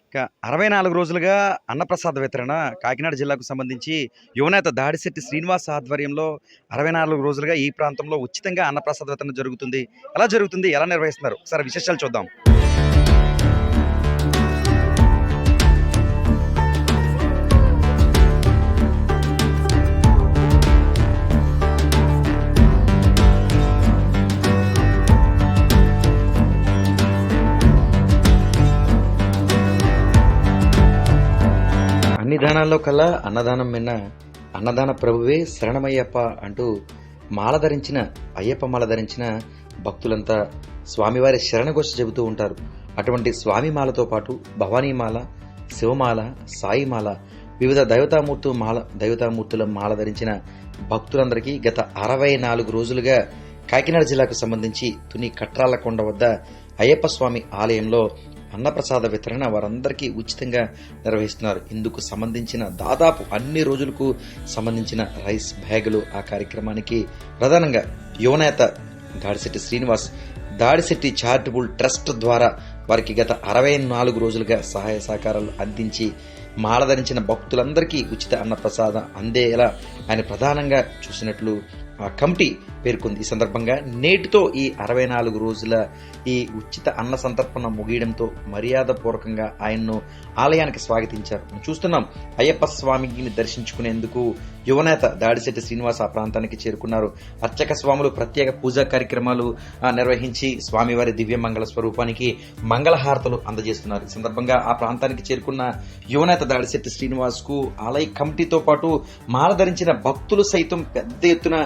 ఇక 64 రోజులుగా అన్నప్రసాద వితరణ కాకినాడ జిల్లాకు సంబంధించి యువనేత దాడిశెట్టి శ్రీనివాస్ ఆధ్వర్యంలో 64 రోజులుగా ఈ ప్రాంతంలో ఉచితంగా అన్నప్రసాద వితరణ జరుగుతుంది. ఎలా జరుగుతుంది? ఎలా నిర్వహిస్తున్నారు? ఒకసారి విశేషాలు చూద్దాం. అన్ని దానాల్లో కల్లా అన్నదానం మిన్న అన్నదాన ప్రభువే శరణమయ్యప్ప అంటూ మాల ధరించిన అయ్యప్ప మాల ధరించిన భక్తులంతా స్వామివారి శరణఘోష చెబుతూ ఉంటారు. అటువంటి స్వామి మాలతో పాటు భవానీమాల, శివమాల, సాయిమాల, వివిధ దైవతామూర్తుల మాల ధరించిన భక్తులందరికీ గత 64 రోజులుగా కాకినాడ జిల్లాకు సంబంధించి తుని కట్రాలకొండ వద్ద అయ్యప్ప స్వామి ఆలయంలో అన్నప్రసాద వితరణ వారందరికీ ఉచితంగా నిర్వహిస్తున్నారు. ఇందుకు సంబంధించిన దాదాపు అన్ని రోజులకు సంబంధించిన రైస్ బ్యాగులు ఆ కార్యక్రమానికి ప్రధానంగా యువనేత దాడిశెట్టి శ్రీనివాస్ దాడిశెట్టి చారిటబుల్ ట్రస్ట్ ద్వారా వారికి గత 64 రోజులుగా సహాయ సహకారాలు అందించి మాల ధరించిన భక్తులందరికీ ఉచిత అన్నప్రసాదం అందేలా ఆయన ప్రధానంగా చూసినట్లు ఆ కమిటీ పేర్కొంది. ఈ సందర్భంగా నేటితో ఈ 64 రోజుల ఈ ఉచిత అన్న సంతర్పణ ముగియడంతో మర్యాదపూర్వకంగా ఆయన్ను ఆలయానికి స్వాగతించారు. చూస్తున్నాం, అయ్యప్ప స్వామిని దర్శించుకునేందుకు యువనేత దాడిశెట్టి శ్రీనివాస్ ఆ ప్రాంతానికి చేరుకున్నారు. అర్చక స్వాములు ప్రత్యేక పూజా కార్యక్రమాలు నిర్వహించి స్వామివారి దివ్య మంగళ స్వరూపానికి మంగళహారతలు అందజేస్తున్నారు. ఈ సందర్భంగా ఆ ప్రాంతానికి చేరుకున్న యువనేత దాడిశెట్టి శ్రీనివాస్ కు ఆలయ కమిటీతో పాటు మాల ధరించిన భక్తులు సైతం పెద్ద ఎత్తున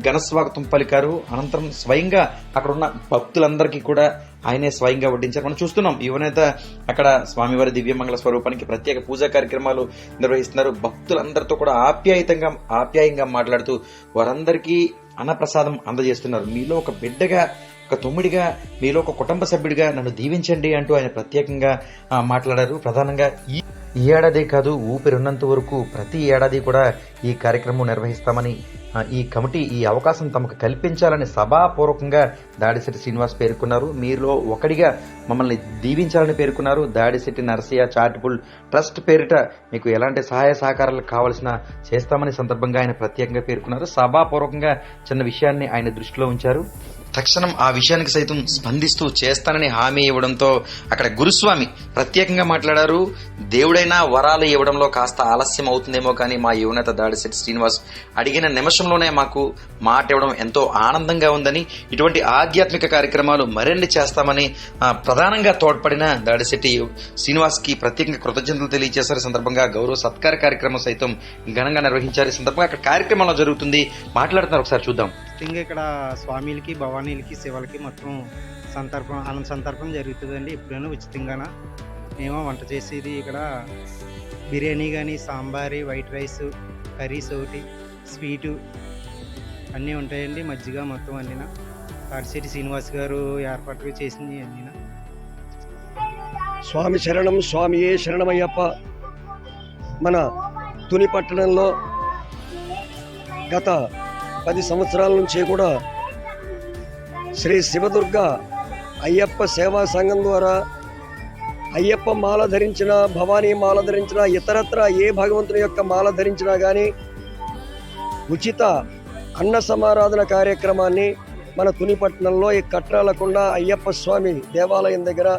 ఘన స్వాగతం పలికారు. అనంతరం స్వయంగా అక్కడ ఉన్న భక్తులందరికీ కూడా ఆయనే స్వయంగా వడ్డించారు. మనం చూస్తున్నాం, యువనేత అక్కడ స్వామివారి దివ్యమంగళ స్వరూపానికి ప్రత్యేక పూజా కార్యక్రమాలు నిర్వహిస్తున్నారు. భక్తులందరితో కూడా ఆప్యాయంగా మాట్లాడుతూ వారందరికీ అన్నప్రసాదం అందజేస్తున్నారు. మీలో ఒక బిడ్డగా, ఒక తమ్ముడిగా, మీలో ఒక కుటుంబ సభ్యుడిగా నన్ను దీవించండి అంటూ ఆయన ప్రత్యేకంగా మాట్లాడారు. ప్రధానంగా ఈ ఏడాది కాదు, ఊపిరిన్నంత వరకు ప్రతి ఏడాది కూడా ఈ కార్యక్రమం నిర్వహిస్తామని ఈ కమిటీ ఈ అవకాశం తమకు కల్పించాలని సభాపూర్వకంగా దాడిశెట్టి శ్రీనివాస్ పేర్కొన్నారు. మీలో ఒకడిగా మమ్మల్ని దీవించాలని పేర్కొన్నారు. దాడిశెట్టి నరసయ్య చారిటబుల్ ట్రస్ట్ పేరిట మీకు ఎలాంటి సహాయ సహకారాలు కావాల్సిన చేస్తామని సందర్భంగా ఆయన ప్రత్యేకంగా పేర్కొన్నారు. సభాపూర్వకంగా చిన్న విషయాన్ని ఆయన దృష్టిలో ఉంచారు. తక్షణం ఆ విషయానికి సైతం స్పందిస్తూ చేస్తానని హామీ ఇవ్వడంతో అక్కడ గురుస్వామి ప్రత్యేకంగా మాట్లాడారు. దేవుడైనా వరాలు ఇవ్వడంలో కాస్త ఆలస్యం అవుతుందేమో కానీ మా యువనేత దాడిశెట్టి శ్రీనివాస్ అడిగిన నిమిషంలోనే మాకు మాట ఇవ్వడం ఎంతో ఆనందంగా ఉందని, ఇటువంటి ఆధ్యాత్మిక కార్యక్రమాలు మరిన్ని చేస్తామని ప్రధానంగా తోడ్పడిన దాడిశెట్టి శ్రీనివాస్ కి ప్రత్యేకంగా కృతజ్ఞతలు తెలియజేశారు. సందర్భంగా గౌరవ సత్కార కార్యక్రమం సైతం ఘనంగా నిర్వహించారు. ఈ సందర్భంగా అక్కడ కార్యక్రమంలో జరుగుతుంది, మాట్లాడుతున్నారు, ఒకసారి చూద్దాం. ఇక్కడ స్వామిలకి, భవానీలకి, శివలకి మొత్తం అన్న సంతర్పణ జరుగుతుందండి. ఎప్పుడైనా ఉచితంగాన మేము వంట చేసేది ఇక్కడ బిర్యానీ కానీ, సాంబారి, వైట్ రైస్, కర్రీస్ ఒకటి, స్వీటు అన్నీ ఉంటాయండి. మజ్జిగ మొత్తం అన్నీనా దాడిశెట్టి శ్రీనివాస్ గారు ఏర్పాటుగా చేసింది అన్నీనా. స్వామి శరణం, స్వామియే శరణమయ్యప్ప. మన తుని పట్టణంలో గత 10 సంవత్సరాల నుంచి కూడా శ్రీ శివదుర్గ అయ్యప్ప సేవా సంఘం ద్వారా అయ్యప్ప మాల ధరించిన, భవానీ మాల ధరించిన, ఇతరత్ర ఏ భగవంతుని యొక్క మాల ధరించినా కానీ ఉచిత అన్న సమారాధన కార్యక్రమాన్ని మన తుని పట్టణంలో ఈ కట్రాలకొండ అయ్యప్ప స్వామి దేవాలయం దగ్గర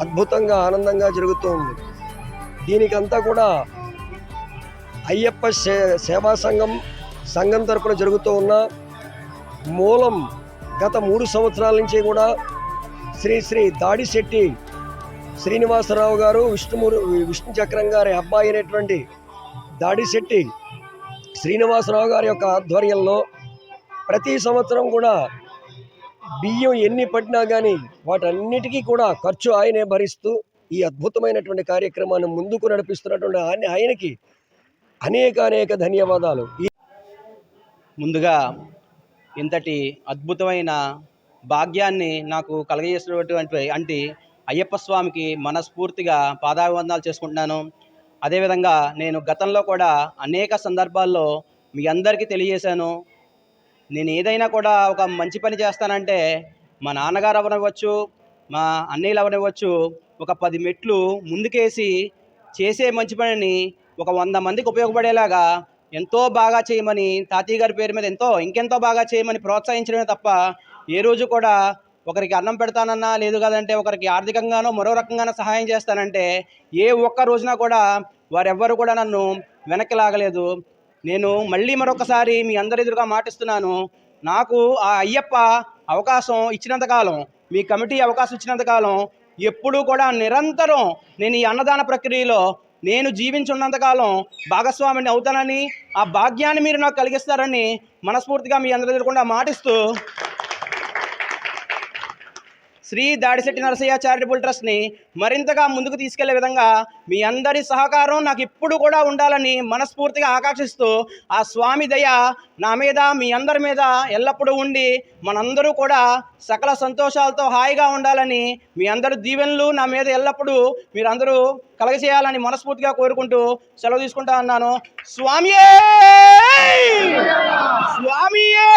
అద్భుతంగా ఆనందంగా జరుగుతూ ఉంది. దీనికంతా కూడా అయ్యప్ప సేవా సంఘం తరపున జరుగుతూ ఉన్న మూలం గత 3 సంవత్సరాల నుంచి కూడా శ్రీ దాడిశెట్టి శ్రీనివాసరావు గారు, విష్ణు చక్రం గారి అబ్బాయి అయినటువంటి దాడిశెట్టి శ్రీనివాసరావు గారి యొక్క ఆధ్వర్యంలో ప్రతి సంవత్సరం కూడా బియ్యం ఎన్ని పడినా కానీ వాటన్నిటికీ కూడా ఖర్చు ఆయనే భరిస్తూ ఈ అద్భుతమైనటువంటి కార్యక్రమాన్ని ముందుకు నడిపిస్తున్నటువంటి ఆయనకి అనేక ధన్యవాదాలు. ముందుగా ఇంతటి అద్భుతమైన భాగ్యాన్ని నాకు కలగజేసినటువంటి అయ్యప్ప స్వామికి మనస్ఫూర్తిగా పాదాభివందనాలు చేసుకుంటున్నాను. అదేవిధంగా నేను గతంలో కూడా అనేక సందర్భాల్లో మీ అందరికీ తెలియజేశాను. నేను ఏదైనా కూడా ఒక మంచి పని చేస్తానంటే మా నాన్నగారు అవ్వచ్చు, మా అన్నయ్యలు ఎవరివ్వచ్చు ఒక 10 మెట్లు ముందుకేసి చేసే మంచి పనిని ఒక 100 మందికి ఉపయోగపడేలాగా ఎంతో బాగా చేయమని తాతయ్య గారి పేరు మీద ఇంకెంతో బాగా చేయమని ప్రోత్సహించడమే తప్ప ఏ రోజు కూడా ఒకరికి అన్నం పెడతానన్నా లేదు కదంటే ఒకరికి ఆర్థికంగానో మరో రకంగానో సహాయం చేస్తానంటే ఏ ఒక్క రోజున కూడా వారెవ్వరు కూడా నన్ను వెనక్కి లాగలేదు. నేను మళ్ళీ మరొకసారి మీ అందరి ఎదురుగా మాటిస్తున్నాను, నాకు ఆ అయ్యప్ప అవకాశం ఇచ్చినంతకాలం, మీ కమిటీ అవకాశం ఇచ్చినంతకాలం ఎప్పుడూ కూడా నిరంతరం నేను ఈ అన్నదాన ప్రక్రియలో నేను జీవించున్నంతకాలం భాగస్వామిని అవుతానని, ఆ భాగ్యాన్ని మీరు నాకు కలిగిస్తారని మనస్ఫూర్తిగా మీ అందరి ఎదురుకుండా మాటిస్తూ శ్రీ దాడిశెట్టి నరసయ్య చారిటబుల్ ట్రస్ట్ని మరింతగా ముందుకు తీసుకెళ్లే విధంగా మీ అందరి సహకారం నాకు ఇప్పుడు కూడా ఉండాలని మనస్ఫూర్తిగా ఆకాంక్షిస్తూ ఆ స్వామి దయ నా మీద మీ అందరి మీద ఎల్లప్పుడూ ఉండి మనందరూ కూడా సకల సంతోషాలతో హాయిగా ఉండాలని, మీ అందరి దీవెనలు నా మీద ఎల్లప్పుడూ మీరందరూ కలగజేయాలని మనస్ఫూర్తిగా కోరుకుంటూ సెలవు తీసుకుంటా ఉన్నాను. స్వామియే స్వామియే.